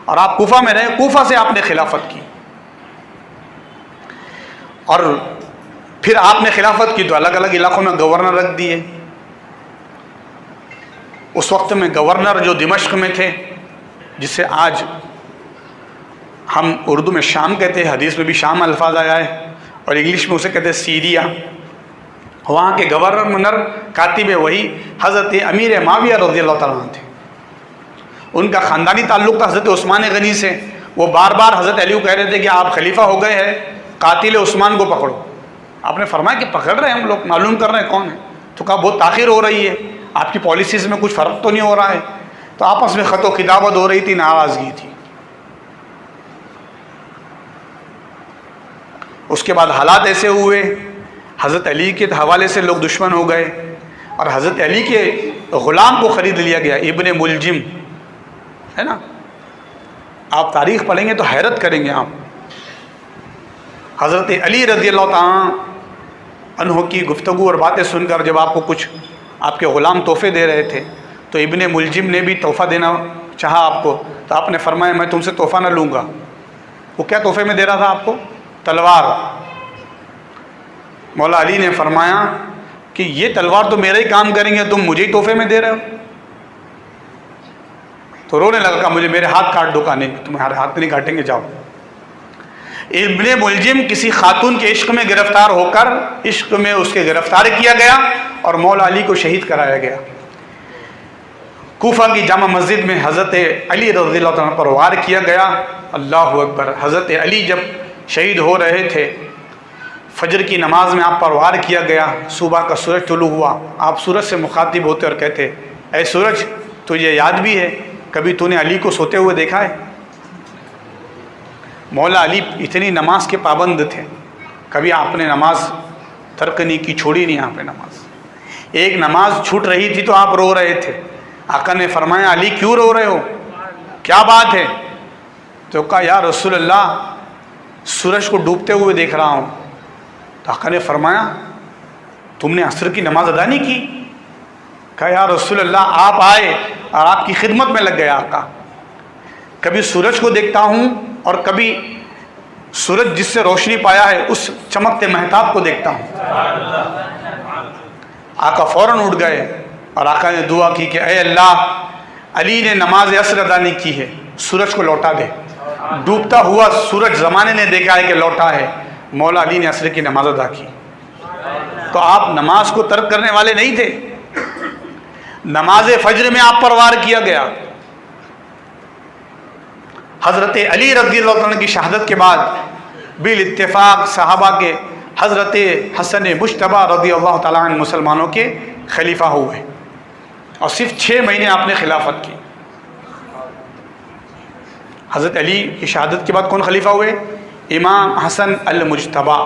اور آپ کوفہ میں رہے, کوفہ سے آپ نے خلافت کی. اور پھر آپ نے خلافت کی تو الگ الگ علاقوں میں گورنر رکھ دیے. اس وقت میں گورنر جو دمشق میں تھے, جسے آج ہم اردو میں شام کہتے ہیں, حدیث میں بھی شام الفاظ آیا ہے, اور انگلش میں اسے کہتے ہیں سیریا. وہاں کے گورنر کاتب وہی حضرت امیر معاویہ رضی اللہ تعالیٰ عنہ تھے. ان کا خاندانی تعلق تھا حضرت عثمان غنی سے. وہ بار بار حضرت علی کو کہہ رہے تھے کہ آپ خلیفہ ہو گئے ہیں, قاتل عثمان کو پکڑو. آپ نے فرمایا کہ پکڑ رہے ہیں ہم لوگ, معلوم کر رہے ہیں کون ہے. تو کہا بہت تاخیر ہو رہی ہے, آپ کی پالیسیز میں کچھ فرق تو نہیں ہو رہا ہے. تو آپس میں خط و خطابت ہو رہی تھی, ناراضگی تھی. اس کے بعد حالات ایسے ہوئے, حضرت علی کے حوالے سے لوگ دشمن ہو گئے, اور حضرت علی کے غلام کو خرید لیا گیا, ابن ملجم ہے نا. آپ تاریخ پڑھیں گے تو حیرت کریں گے آپ. حضرت علی رضی اللہ تعالیٰ عنہ کی گفتگو اور باتیں سن کر جب آپ کو کچھ آپ کے غلام تحفے دے رہے تھے, تو ابن ملجم نے بھی تحفہ دینا چاہا آپ کو. تو آپ نے فرمایا میں تم سے تحفہ نہ لوں گا. وہ کیا تحفے میں دے رہا تھا آپ کو؟ تلوار. مولا علی نے فرمایا کہ یہ تلوار تو میرا ہی کام کریں گے, تم مجھے ہی تحفے میں دے رہے ہو. تو رونے لگا, کہ مجھے میرے ہاتھ کاٹ دو. کا نہیں, تمہارے ہاتھ نہیں کاٹیں گے, جاؤ. ابن ملجم کسی خاتون کے عشق میں گرفتار ہو کر عشق میں اس کے گرفتار کیا گیا, اور مولا علی کو شہید کرایا گیا. کوفہ کی جامع مسجد میں حضرت علی رضی اللہ عنہ پر وار کیا گیا. اللہ اکبر. حضرت علی جب شہید ہو رہے تھے, فجر کی نماز میں آپ پر وار کیا گیا. صبح کا سورج طلوع ہوا, آپ سورج سے مخاطب ہوتے اور کہتے اے سورج, تجھے یاد بھی ہے کبھی تو نے علی کو سوتے ہوئے دیکھا ہے؟ مولا علی اتنی نماز کے پابند تھے, کبھی آپ نے نماز ترک نہیں کی, چھوڑی نہیں آپ نے نماز. ایک نماز چھوٹ رہی تھی تو آپ رو رہے تھے. آقا نے فرمایا علی کیوں رو رہے ہو, کیا بات ہے؟ تو کہا یا رسول اللہ سورج کو ڈوبتے ہوئے دیکھ رہا ہوں. تو آقا نے فرمایا تم نے عصر کی نماز ادا نہیں کی؟ کہا یا رسول اللہ آپ آئے اور آپ کی خدمت میں لگ گیا. آقا کبھی سورج کو دیکھتا ہوں, اور کبھی سورج جس سے روشنی پایا ہے اس چمکتے مہتاب کو دیکھتا ہوں. آقا فوراً اٹھ گئے, اور آقا نے دعا کی کہ اے اللہ, علی نے نماز عصر ادا نہیں کی ہے, سورج کو لوٹا دے. ڈوبتا ہوا سورج زمانے نے دیکھا ہے کہ لوٹا ہے, مولا علی نے عصر کی نماز ادا کی. تو آپ نماز کو ترک کرنے والے نہیں تھے. نماز فجر میں آپ پر وار کیا گیا. حضرت علی رضی اللہ عنہ کی شہادت کے بعد بالاتفاق صحابہ کے حضرت حسن مجتبی رضی اللہ تعالیٰ عنہ مسلمانوں کے خلیفہ ہوئے, اور صرف 6 مہینے آپ نے خلافت کی. حضرت علی کی شہادت کے بعد کون خلیفہ ہوئے؟ امام حسن المجتبی,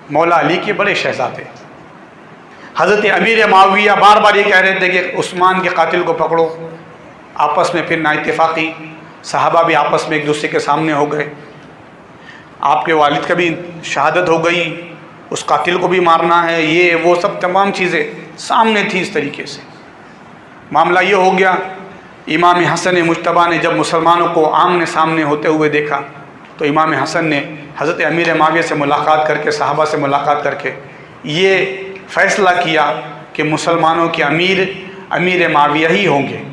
مولا علی کے بڑے شہزادے. حضرت امیر معاویہ بار بار یہ کہہ رہے تھے کہ عثمان کے قاتل کو پکڑو. آپس میں پھر نا اتفاقی, صحابہ بھی آپس میں ایک دوسرے کے سامنے ہو گئے. آپ کے والد کا بھی شہادت ہو گئی, اس قاتل کو بھی مارنا ہے, یہ وہ سب تمام چیزیں سامنے تھی. اس طریقے سے معاملہ یہ ہو گیا. امام حسن مجتبی نے جب مسلمانوں کو آمنے سامنے ہوتے ہوئے دیکھا, تو امام حسن نے حضرت امیر معاویہ سے ملاقات کر کے, صحابہ سے ملاقات کر کے یہ فیصلہ کیا کہ مسلمانوں کے امیر معاویہ ہی ہوں گے.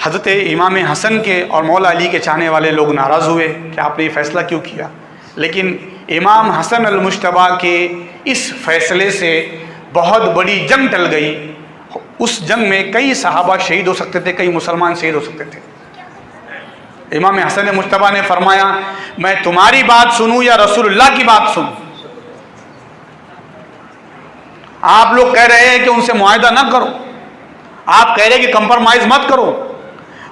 حضرت امام حسن کے اور مولا علی کے چاہنے والے لوگ ناراض ہوئے کہ آپ نے یہ فیصلہ کیوں کیا, لیکن امام حسن المجتبی کے اس فیصلے سے بہت بڑی جنگ ٹل گئی. اس جنگ میں کئی صحابہ شہید ہو سکتے تھے, کئی مسلمان شہید ہو سکتے تھے. امام حسن مجتبی نے فرمایا میں تمہاری بات سنوں یا رسول اللہ کی بات سنوں؟ آپ لوگ کہہ رہے ہیں کہ ان سے معاہدہ نہ کرو, آپ کہہ رہے ہیں کہ کمپرمائز مت کرو.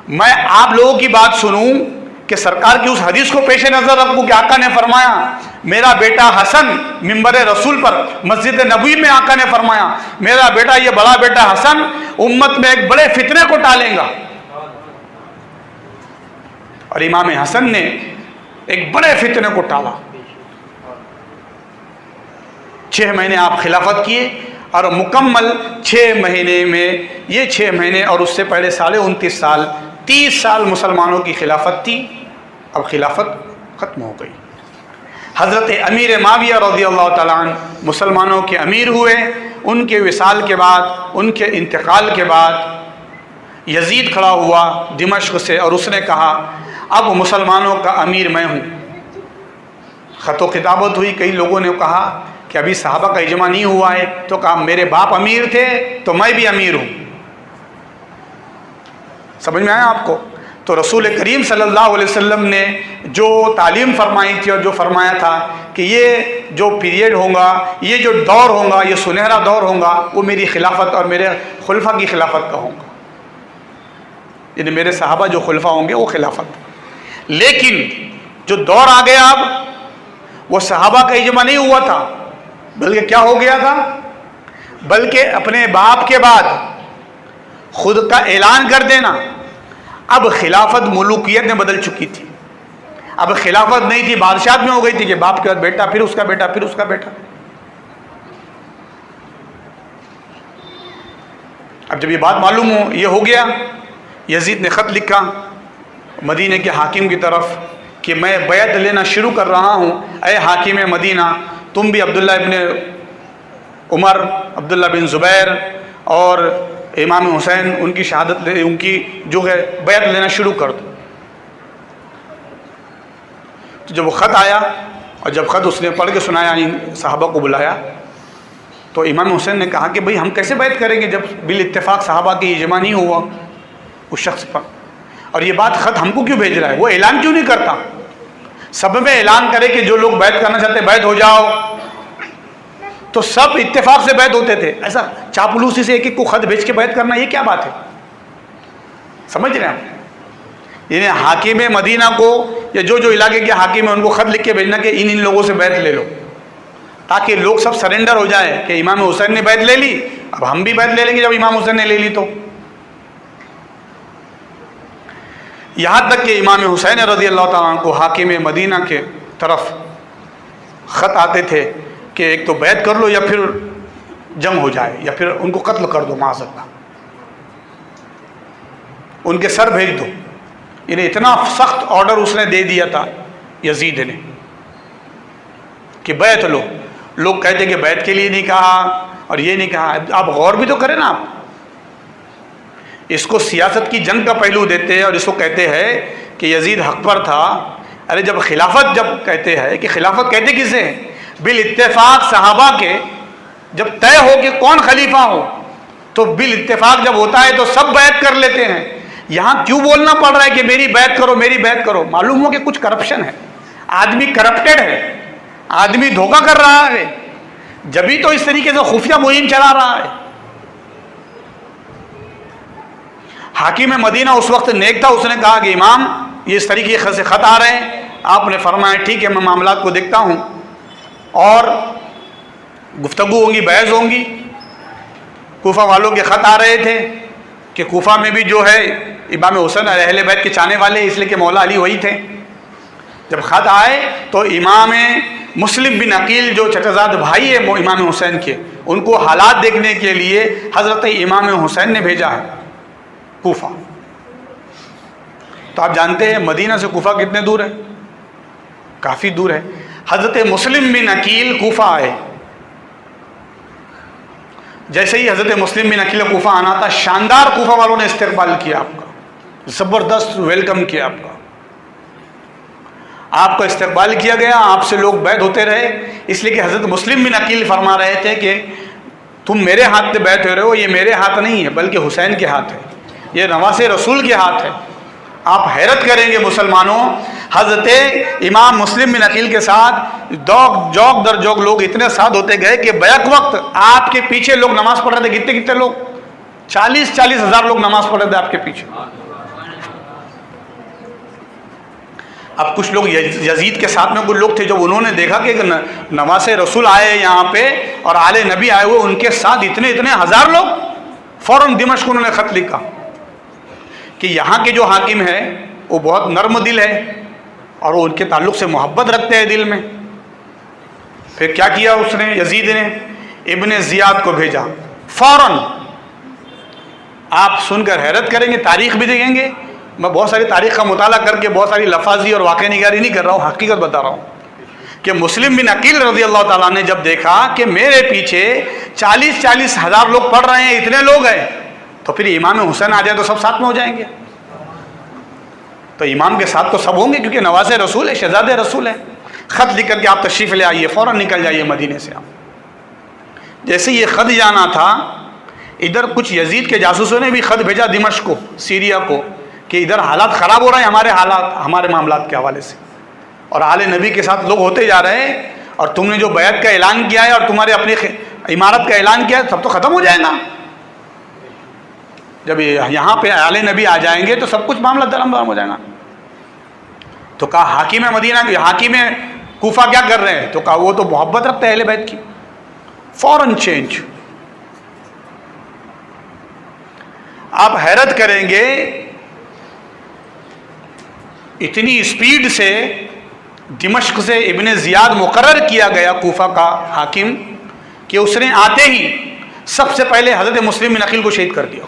میں آپ لوگوں کی بات سنوں کہ سرکار کی اس حدیث کو پیش نظر رکھوں کہ آقا نے فرمایا میرا بیٹا حسن منبر رسول پر مسجد نبوی میں آقا نے فرمایا میرا بیٹا, یہ بڑا بیٹا حسن امت میں ایک بڑے فتنے کو ٹالے گا. اور امام حسن نے ایک بڑے فتنے کو ٹالا. 6 مہینے آپ خلافت کیے اور مکمل 6 مہینے میں یہ 6 مہینے اور اس سے پہلے 29.5 سال 30 سال مسلمانوں کی خلافت تھی. اب خلافت ختم ہو گئی. حضرت امیر معاویہ رضی اللہ تعالیٰ عنہ مسلمانوں کے امیر ہوئے. ان کے وصال کے بعد، ان کے انتقال کے بعد یزید کھڑا ہوا دمشق سے اور اس نے کہا اب مسلمانوں کا امیر میں ہوں. خط و خطابت ہوئی. کئی لوگوں نے کہا کہ ابھی صحابہ کا اجماع نہیں ہوا ہے، تو کہا میرے باپ امیر تھے تو میں بھی امیر ہوں. سمجھ میں آیا آپ کو؟ تو رسول کریم صلی اللہ علیہ وسلم نے جو تعلیم فرمائی تھی اور جو فرمایا تھا کہ یہ جو پیریڈ ہوگا، یہ جو دور ہوگا، یہ سنہرا دور ہوگا، وہ میری خلافت اور میرے خلفاء کی خلافت کا ہوگا. یعنی میرے صحابہ جو خلفاء ہوں گے وہ خلافت. لیکن جو دور آ گیا اب، وہ صحابہ کا اجماع نہیں ہوا تھا، بلکہ کیا ہو گیا تھا؟ بلکہ اپنے باپ کے بعد خود کا اعلان کر دینا. اب خلافت ملوکیت میں بدل چکی تھی. اب خلافت نہیں تھی، بادشاہت میں ہو گئی تھی کہ باپ کے بعد بیٹا، پھر اس کا بیٹا، پھر اس کا بیٹا. اب جب یہ بات معلوم ہو، یہ ہو گیا، یزید نے خط لکھا مدینے کے حاکم کی طرف کہ میں بیعت لینا شروع کر رہا ہوں. اے حاکم مدینہ، تم بھی عبداللہ ابن عمر، عبداللہ بن زبیر اور امام حسین ان کی شہادت، ان کی جو ہے بیعت لینا شروع کر دو. تو جب وہ خط آیا اور جب خط اس نے پڑھ کے سنایا، صحابہ کو بلایا، تو امام حسین نے کہا کہ بھئی ہم کیسے بیعت کریں گے جب بالاتفاق صحابہ کی اجماع نہیں ہوا اس شخص پر. اور یہ بات خط ہم کو کیوں بھیج رہا ہے؟ وہ اعلان کیوں نہیں کرتا؟ سب میں اعلان کرے کہ جو لوگ بیعت کرنا چاہتے بیعت ہو جاؤ، تو سب اتفاق سے بیعت ہوتے تھے. ایسا چاپلوسی سے ایک ایک کو خط بھیج کے بیعت کرنا، یہ کیا بات ہے؟ سمجھ رہے ہیں آپ؟ یعنی حاکم مدینہ کو یا جو علاقے کے حاکم ہیں ان کو خط لکھ کے بھیجنا کہ ان لوگوں سے بیعت لے لو، تاکہ لوگ سب سرنڈر ہو جائے کہ امام حسین نے بیعت لے لی، اب ہم بھی بیعت لے لیں گے جب امام حسین نے لے لی. تو یہاں تک کہ امام حسین رضی اللہ تعالیٰ عنہ کو حاکم مدینہ کے طرف خط آتے تھے کہ ایک تو بیعت کر لو یا پھر جنگ ہو جائے یا پھر ان کو قتل کر دو معاذ اللہ، ان کے سر بھیج دو. یعنی اتنا سخت آرڈر اس نے دے دیا تھا یزید نے کہ بیعت لو. لوگ کہتے کہ بیعت کے لیے نہیں کہا اور یہ نہیں کہا. آپ غور بھی تو کریں نا. آپ اس کو سیاست کی جنگ کا پہلو دیتے ہیں اور اس کو کہتے ہیں کہ یزید حق پر تھا. ارے جب خلافت جب کہتے ہیں کہ خلافت کہتے کسے ہیں؟ بالاتفاق صحابہ کے جب طے ہو کہ کون خلیفہ ہو تو بالاتفاق جب ہوتا ہے تو سب بیعت کر لیتے ہیں. یہاں کیوں بولنا پڑ رہا ہے کہ میری بیعت کرو، میری بیعت کرو؟ معلوم ہو کہ کچھ کرپشن ہے، آدمی کرپٹڈ ہے، آدمی دھوکہ کر رہا ہے، جبھی تو اس طریقے سے خفیہ مہم چلا رہا ہے. حاکم مدینہ اس وقت نیک تھا. اس نے کہا کہ امام یہ اس طریقے سے خط آ رہے ہیں. آپ نے فرمایا ٹھیک ہے میں معاملات کو دیکھتا ہوں، اور گفتگو ہوں گی، بحث ہوں گی. کوفہ والوں کے خط آ رہے تھے کہ کوفہ میں بھی جو ہے امام حسین اہل بیت کے چاہنے والے، اس لیے کہ مولا علی وہی تھے. جب خط آئے تو امام مسلم بن عقیل جو چچا زاد بھائی ہے امام حسین کے، ان کو حالات دیکھنے کے لیے حضرت امام حسین نے بھیجا ہے کوفہ. تو آپ جانتے ہیں مدینہ سے کوفہ کتنے دور ہے؟ کافی دور ہے. حضرت مسلم بن عقیل کوفہ آئے. جیسے ہی حضرت مسلم بن عقیل کوفہ آنا تھا، شاندار کوفہ والوں نے استقبال کیا آپ کا، زبردست ویلکم کیا آپ کا. آپ کا استقبال کیا گیا، آپ سے لوگ بیعت ہوتے رہے. اس لیے کہ حضرت مسلم بن عقیل فرما رہے تھے کہ تم میرے ہاتھ سے بیعت ہو رہے ہو، یہ میرے ہاتھ نہیں ہے بلکہ حسین کے ہاتھ ہے، یہ نواز رسول کے ہاتھ ہے. آپ حیرت کریں گے مسلمانوں، حضرت امام مسلم بن عقیل کے ساتھ جوک در جوک لوگ اتنے ساتھ ہوتے گئے کہ بیک وقت آپ کے پیچھے لوگ نماز پڑھ رہے تھے. کتنے لوگ؟ 40 ہزار لوگ نماز پڑھ رہے تھے آپ کے پیچھے. اب کچھ لوگ یزید کے ساتھ میں کچھ لوگ تھے، جب انہوں نے دیکھا کہ نواز رسول آئے یہاں پہ اور آل نبی آئے ہوئے، ان کے ساتھ اتنے ہزار لوگ، فوراً دمشق انہوں نے خط لکھا کہ یہاں کے جو حاکم ہے وہ بہت نرم دل ہے اور وہ ان کے تعلق سے محبت رکھتے ہیں دل میں. پھر کیا کیا اس نے، یزید نے ابن زیاد کو بھیجا فوراً. آپ سن کر حیرت کریں گے، تاریخ بھی دیکھیں گے. میں بہت ساری تاریخ کا مطالعہ کر کے بہت ساری لفاظی اور واقع نگاری نہیں کر رہا ہوں، حقیقت بتا رہا ہوں کہ مسلم بن عقیل رضی اللہ تعالیٰ نے جب دیکھا کہ میرے پیچھے 40 ہزار لوگ پڑھ رہے ہیں، اتنے لوگ ہیں، تو پھر امام حسین آ جائے تو سب ساتھ میں ہو جائیں گے. تو امام کے ساتھ تو سب ہوں گے کیونکہ نواز رسول ہے، شہزاد رسول ہے. خط لکھ کر کے آپ تشریف لے آئیے، فوراً نکل جائیے مدینے سے. آپ جیسے یہ خط جانا تھا، ادھر کچھ یزید کے جاسوسوں نے بھی خط بھیجا دمشق کو، سیریا کو، کہ ادھر حالات خراب ہو رہے ہیں ہمارے حالات، ہمارے معاملات کے حوالے سے، اور آل نبی کے ساتھ لوگ ہوتے جا رہے ہیں، اور تم نے جو بیعت کا اعلان کیا ہے اور تمہارے اپنی عمارت کا اعلان کیا ہے، سب تو ختم ہو جائے گا. جب یہاں پہ آل نبی آ جائیں گے تو سب کچھ معاملہ درم برم ہو جائے گا. تو کہا حاکم مدینہ، حاکم کوفہ کیا کر رہے ہیں؟ تو کہا وہ تو محبت رکھتے ہیں اہل بیت کی. فوراً چینج. آپ حیرت کریں گے اتنی اسپیڈ سے دمشق سے ابن زیاد مقرر کیا گیا کوفہ کا حاکم کہ اس نے آتے ہی سب سے پہلے حضرت مسلم بن عقیل کو شہید کر دیا.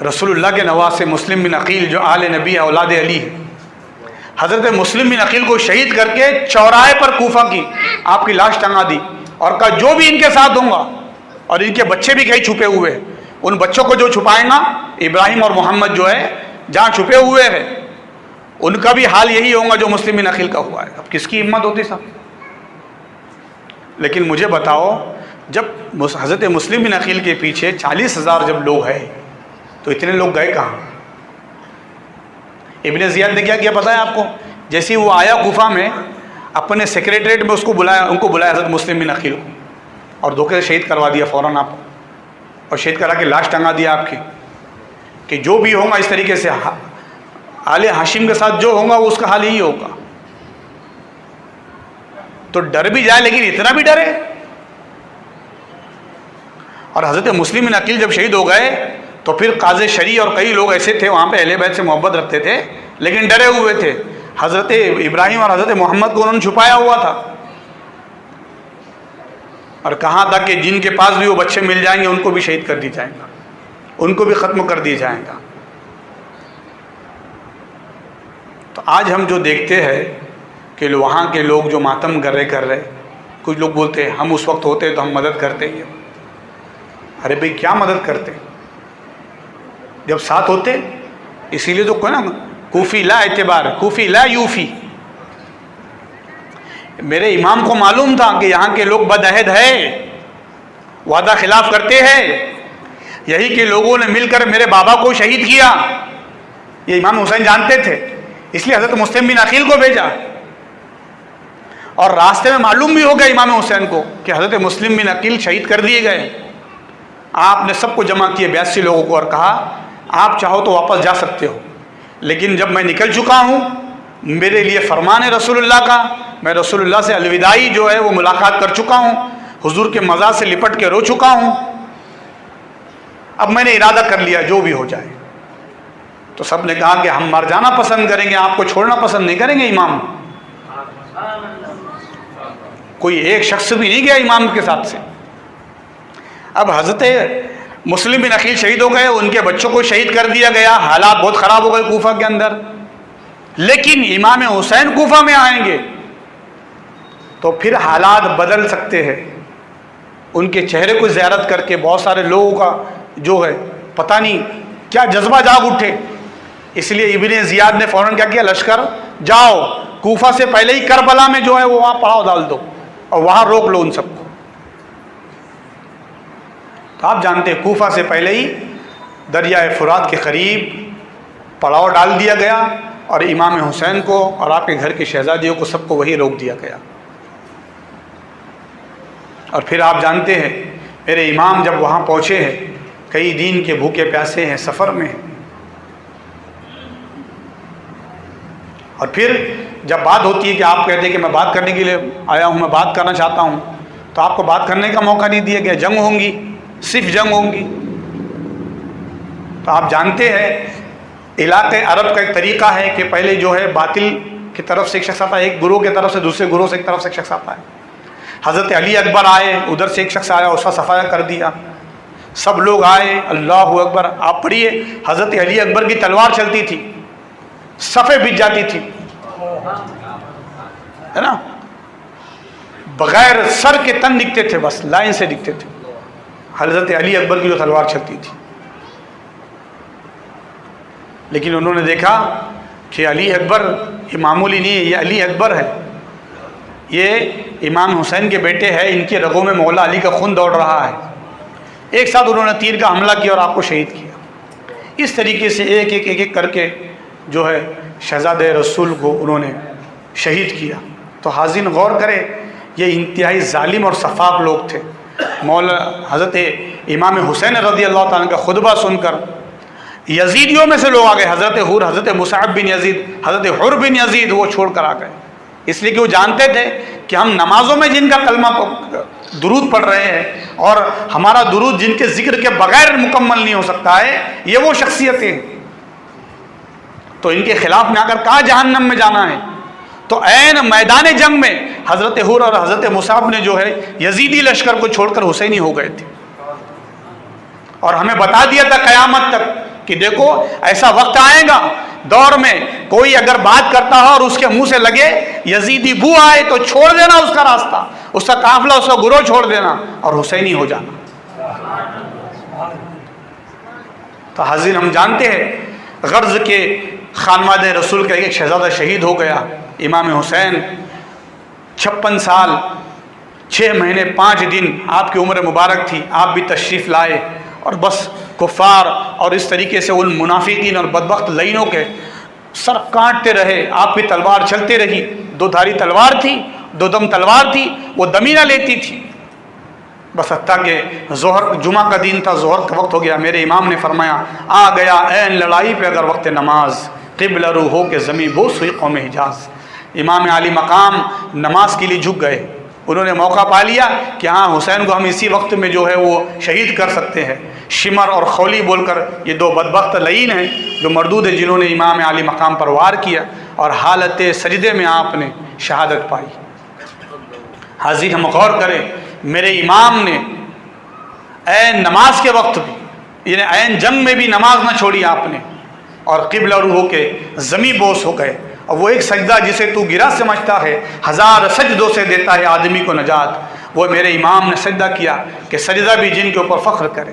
رسول اللہ کے نواسے مسلم بن عقیل جو آل نبی اولاد علی ہے، حضرت مسلم بن عقیل کو شہید کر کے چوراہے پر کوفہ کی آپ کی لاش ٹنگا دی، اور کہا جو بھی ان کے ساتھ ہوں گا، اور ان کے بچے بھی کہیں چھپے ہوئے، ان بچوں کو جو چھپائیں گا، ابراہیم اور محمد جو ہے جہاں چھپے ہوئے ہیں، ان کا بھی حال یہی ہوگا جو مسلم بن عقیل کا ہوا ہے. اب کس کی ہمت ہوتی صاحب؟ لیکن مجھے بتاؤ، جب حضرت مسلم بن عقیل کے پیچھے 40,000 جب لوگ ہیں تو اتنے لوگ گئے کہاں؟ ابن زیاد نے کیا کیا پتہ ہے آپ کو؟ جیسے وہ آیا کوفہ میں، اپنے سیکریٹریٹ میں اس کو بلایا، ان کو بلایا حضرت مسلم بن عقیل کو، اور دھوکے سے شہید کروا دیا فوراً آپ کو، اور شہید کرا کے لاش ٹنگا دیا آپ کی کہ جو بھی ہوگا اس طریقے سے آل ہاشم کے ساتھ جو ہوگا وہ اس کا حال یہی ہوگا. تو ڈر بھی جائے لیکن اتنا بھی ڈرے. اور حضرت مسلم بن عقیل جب شہید ہو گئے تو پھر قاضی شریع اور کئی لوگ ایسے تھے وہاں پہ اہل بیت سے محبت رکھتے تھے لیکن ڈرے ہوئے تھے. حضرت ابراہیم اور حضرت محمد کو انہوں نے چھپایا ہوا تھا، اور کہا تھا کہ جن کے پاس بھی وہ بچے مل جائیں گے ان کو بھی شہید کر دی جائیں گا، ان کو بھی ختم کر دی جائیں گا. تو آج ہم جو دیکھتے ہیں کہ وہاں کے لوگ جو ماتم کر رہے، کچھ لوگ بولتے ہیں ہم اس وقت ہوتے تو ہم مدد کرتے ہیں. ارے بھئی کیا مدد کرتے جب ساتھ ہوتے؟ اسی لیے تو کوئی نا کوفی لا اعتبار، کوفی لا یوفی. میرے امام کو معلوم تھا کہ یہاں کے لوگ بد عہد ہے، وعدہ خلاف کرتے ہیں، یہی کہ لوگوں نے مل کر میرے بابا کو شہید کیا. یہ امام حسین جانتے تھے، اس لیے حضرت مسلم بن عقیل کو بھیجا. اور راستے میں معلوم بھی ہو گیا امام حسین کو کہ حضرت مسلم بن عقیل شہید کر دیے گئے. آپ نے سب کو جمع کیے 82 لوگوں کو اور کہا آپ چاہو تو واپس جا سکتے ہو، لیکن جب میں نکل چکا ہوں میرے لیے فرمان ہے رسول اللہ کا، میں رسول اللہ سے الوداعی جو ہے وہ ملاقات کر چکا ہوں، حضور کے مزار سے لپٹ کے رو چکا ہوں، اب میں نے ارادہ کر لیا جو بھی ہو جائے. تو سب نے کہا کہ ہم مر جانا پسند کریں گے، آپ کو چھوڑنا پسند نہیں کریں گے. امام کوئی ایک شخص بھی نہیں گیا امام کے ساتھ سے. اب حضرت مسلم بن عقیل شہید ہو گئے، ان کے بچوں کو شہید کر دیا گیا، حالات بہت خراب ہو گئے کوفہ کے اندر. لیکن امام حسین کوفہ میں آئیں گے تو پھر حالات بدل سکتے ہیں. ان کے چہرے کو زیارت کر کے بہت سارے لوگوں کا جو ہے پتہ نہیں کیا جذبہ جاگ اٹھے. اس لیے ابن زیاد نے فوراً کیا کیا، لشکر جاؤ کوفہ سے پہلے ہی کربلا میں جو ہے وہ وہاں پڑاؤ ڈال دو اور وہاں روک لو ان سب کو. تو آپ جانتے ہیں کوفہ سے پہلے ہی دریائے فرات کے قریب پڑاؤ ڈال دیا گیا اور امام حسین کو اور آپ کے گھر کی شہزادیوں کو سب کو وہی روک دیا گیا. اور پھر آپ جانتے ہیں میرے امام جب وہاں پہنچے ہیں، کئی دن کے بھوکے پیاسے ہیں، سفر میں ہیں، اور پھر جب بات ہوتی ہے کہ آپ کہتے ہیں کہ میں بات کرنے کے لیے آیا ہوں، میں بات کرنا چاہتا ہوں، تو آپ کو بات کرنے کا موقع نہیں دیا گیا. جنگ ہوں گی، صرف جنگ ہوں گی. تو آپ جانتے ہیں علاقے عرب کا ایک طریقہ ہے کہ پہلے جو ہے باطل کی طرف سے ایک شخص آتا ہے، ایک گروہ کی طرف سے، دوسرے گروہ سے ایک طرف سے ایک شخص آتا ہے۔ حضرت علی اکبر آئے، ادھر سے ایک شخص آیا، اس کا صفایا کر دیا، سب لوگ آئے، اللہ اکبر۔ آپ پڑھیے، حضرت علی اکبر کی تلوار چلتی تھی، صفیں بچ جاتی تھی، ہے نا، بغیر سر کے تن دکھتے تھے، بس لائن سے دکھتے تھے حضرت علی اکبر کی جو تلوار چلتی تھی۔ لیکن انہوں نے دیکھا کہ علی اکبر یہ معمولی نہیں ہے، یہ علی اکبر ہے، یہ امام حسین کے بیٹے ہیں، ان کے رگوں میں مولا علی کا خون دوڑ رہا ہے۔ ایک ساتھ انہوں نے تیر کا حملہ کیا اور آپ کو شہید کیا۔ اس طریقے سے ایک ایک ایک ایک کر کے جو ہے شہزادہ رسول کو انہوں نے شہید کیا۔ تو حاضرین غور کرے، یہ انتہائی ظالم اور سفاک لوگ تھے۔ مولا حضرت امام حسین رضی اللہ تعالیٰ کا خطبہ سن کر یزیدیوں میں سے لوگ آ گئے، حضرت حور، حضرت مصعب بن یزید، حضرت حر بن یزید، وہ چھوڑ کر آ گئے، اس لیے کہ وہ جانتے تھے کہ ہم نمازوں میں جن کا کلمہ درود پڑھ رہے ہیں اور ہمارا درود جن کے ذکر کے بغیر مکمل نہیں ہو سکتا ہے، یہ وہ شخصیتیں، تو ان کے خلاف میں آ کر کہاں جہنم میں جانا ہے۔ تو عین میدان جنگ میں حضرت حور اور حضرت مصعب نے جو ہے یزیدی لشکر کو چھوڑ کر حسینی ہو گئے تھے، اور ہمیں بتا دیا تھا قیامت تک کہ دیکھو ایسا وقت آئے گا دور میں، کوئی اگر بات کرتا ہو اور اس کے منہ سے لگے یزیدی بو آئے تو چھوڑ دینا اس کا راستہ، اس کا قافلہ، اس کا گروہ چھوڑ دینا اور حسینی ہو جانا۔ تو حاضرین ہم جانتے ہیں غرض کے خانواد رسول کا ایک شہزادہ شہید ہو گیا، امام حسین 56 سال 6 مہینے 5 دن آپ کی عمر مبارک تھی، آپ بھی تشریف لائے اور بس کفار اور اس طریقے سے ان منافقین اور بدبخت لعینوں کے سر کاٹتے رہے، آپ کی تلوار چلتے رہی، 2 دھاری تلوار تھی، 2 دم تلوار تھی، وہ دمی نہ لیتی تھی، بس حتیٰ کہ ظہر جمعہ کا دن تھا، ظہر کا وقت ہو گیا، میرے امام نے فرمایا آ گیا عین لڑائی پہ اگر وقت نماز، قبلہ رو ہو کے زمیں بوس ہوئی قوم حجاز۔ امام علی مقام نماز کے لیے جھک گئے، انہوں نے موقع پا لیا کہ ہاں حسین کو ہم اسی وقت میں جو ہے وہ شہید کر سکتے ہیں۔ شمر اور خولی بول کر یہ 2 بدبخت لعین ہیں جو مردود ہیں، جنہوں نے امام علی مقام پر وار کیا اور حالت سجدے میں آپ نے شہادت پائی۔ حاضرین ہم غور کریں، میرے امام نے عین نماز کے وقت بھی، یعنی عین جنگ میں بھی نماز نہ چھوڑی آپ نے، اور قبلہ رو ہو کے زمیں بوس ہو گئے۔ اور وہ ایک سجدہ جسے تو گرا سمجھتا ہے 1000 سجدوں سے دیتا ہے آدمی کو نجات، وہ میرے امام نے سجدہ کیا کہ سجدہ بھی جن کے اوپر فخر کرے۔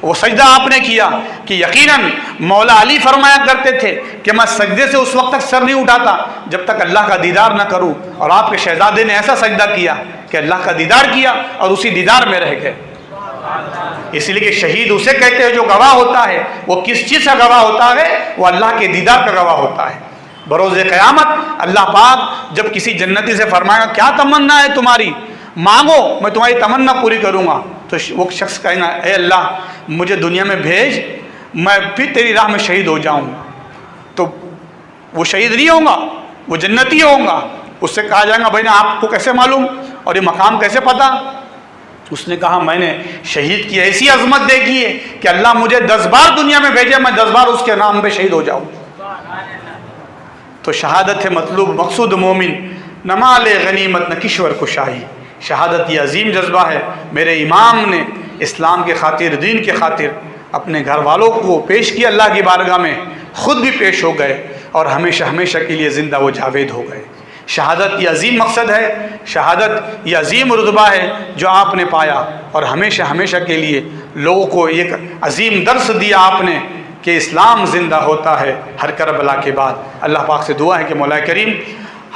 وہ سجدہ آپ نے کیا کہ یقیناً مولا علی فرمایا کرتے تھے کہ میں سجدے سے اس وقت تک سر نہیں اٹھاتا جب تک اللہ کا دیدار نہ کروں، اور آپ کے شہزادے نے ایسا سجدہ کیا کہ اللہ کا دیدار کیا اور اسی دیدار میں رہ گئے۔ اس لیے کہ شہید اسے کہتے ہیں جو گواہ ہوتا ہے، وہ کس چیز کا گواہ ہوتا ہے؟ وہ اللہ کے دیدار کا گواہ ہوتا ہے۔ بروز قیامت اللہ پاک جب کسی جنتی سے فرمائے گا کیا تمنا ہے تمہاری، مانگو میں تمہاری تمنا پوری کروں گا، تو وہ شخص کہے گا اے اللہ مجھے دنیا میں بھیج، میں پھر تیری راہ میں شہید ہو جاؤں گا۔ تو وہ شہید نہیں ہوگا، وہ جنتی ہوگا۔ اس سے کہا جائے گا بھائی آپ کو کیسے معلوم اور یہ مقام کیسے پتا؟ اس نے کہا میں نے شہید کی ایسی عظمت دیکھی ہے کہ اللہ مجھے 10 بار دنیا میں بھیجے، میں 10 بار اس کے نام پہ شہید ہو جاؤں۔ تو شہادت ہے مطلوب مقصود مومن، نہ مال غنیمت نہ کشور کشائی۔ شہادت یہ عظیم جذبہ ہے۔ میرے امام نے اسلام کے خاطر، دین کے خاطر اپنے گھر والوں کو پیش کیا اللہ کی بارگاہ میں، خود بھی پیش ہو گئے اور ہمیشہ ہمیشہ کے لیے زندہ و جاوید ہو گئے۔ شہادت یہ عظیم مقصد ہے، شہادت یہ عظیم رتبہ ہے جو آپ نے پایا، اور ہمیشہ ہمیشہ کے لیے لوگوں کو ایک عظیم درس دیا آپ نے کہ اسلام زندہ ہوتا ہے ہر کربلا کے بعد۔ اللہ پاک سے دعا ہے کہ مولا کریم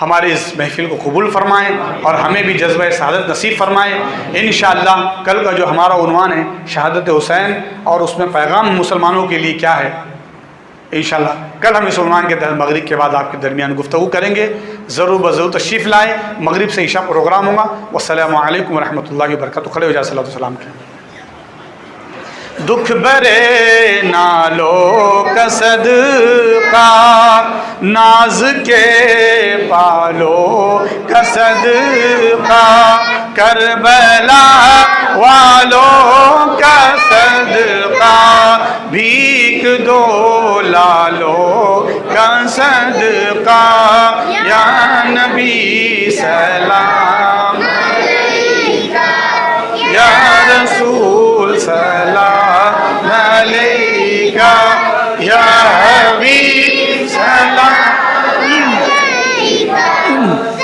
ہمارے اس محفل کو قبول فرمائیں اور ہمیں بھی جذبہ شہادت نصیب فرمائیں۔ انشاءاللہ کل کا جو ہمارا عنوان ہے شہادت حسین، اور اس میں پیغام مسلمانوں کے لیے کیا ہے، انشاءاللہ کل ہم اس عنوان کے تحت مغرب کے بعد آپ کے درمیان گفتگو کریں گے۔ ضرور بضرور تشریف لائیں، مغرب سے عشاء پروگرام ہوگا۔ والسلام علیکم ورحمۃ اللہ وبرکاتہ۔ کھڑے ہو جائے صلی اللہ علیہ وسلم کی دکھ برے نالوں کا صدقہ، ناز کے پالوں کا صدقہ، کربلا والوں کا صدقہ، بھیک دو لالوں کا صدقہ، یا نبی سلام یا رسول سلام علیکہ، یا حبیب سلام علیکہ۔